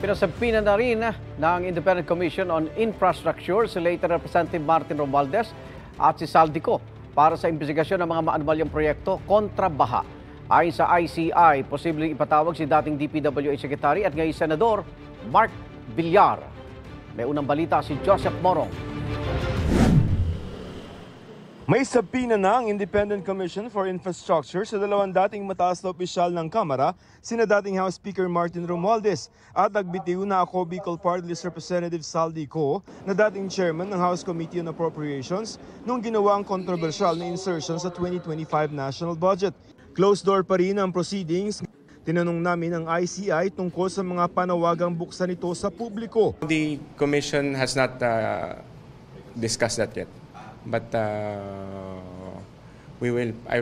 Pinasampina na rin ng Independent Commission on Infrastructure si late Representative Martin Romualdez at si Saldico para sa imbestigasyon ng mga maanumalyang proyekto kontra baha. Ayon sa ICI, posibleng ipatawag si dating DPWH Secretary at ngayon Senador Mark Villar. May unang balita si Joseph Morong. May sabina na ang Independent Commission for Infrastructure sa dalawang dating mataas na opisyal ng Kamara, sina dating House Speaker Martin Romualdez at nagbitiw na ako Bicol Party List Representative Saldico na dating chairman ng House Committee on Appropriations nung ginawa ang kontrobersyal na insertion sa 2025 national budget. Closed door pa rin ang proceedings. Tinanong namin ang ICI tungkol sa mga panawagang buksan ito sa publiko. The Commission has not discussed that yet. But I'll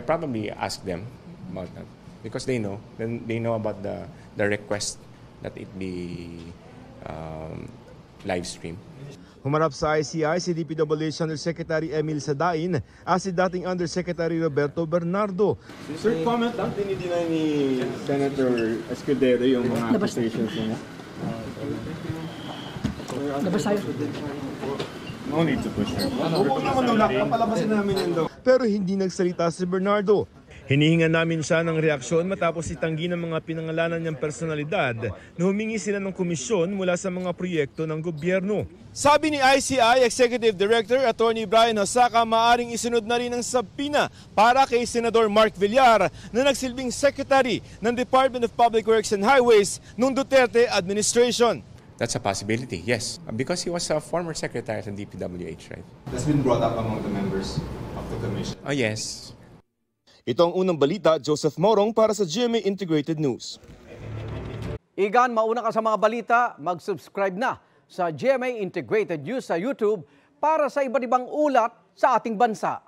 probably ask them about that because they know about the request that it be live stream. Humarap sa ICI si DPWH Undersecretary Emil Sadain at si dating Undersecretary Roberto Bernardo. Sir, comment lang, dinideny ni Senator Escudero yung mga accusations niya. No need to push her. Pero hindi nagsalita si Bernardo. Hinihinga namin siya ng reaksyon matapos itanggi ng mga pinangalanan niyang personalidad na humingi sila ng komisyon mula sa mga proyekto ng gobyerno. Sabi ni ICI Executive Director Attorney Brian Hosaka, maaring isunod na rin ang sabina para kay Senador Mark Villar na nagsilbing Secretary ng Department of Public Works and Highways noong Duterte administration. That's a possibility, yes. Because he was a former secretary at DPWH, right? That's been brought up among the members of the commission. Oh, yes. Ito ang unang balita, Joseph Morong para sa GMA Integrated News. Igan, mauna ka sa mga balita, mag-subscribe na sa GMA Integrated News sa YouTube para sa iba't ibang ulat sa ating bansa.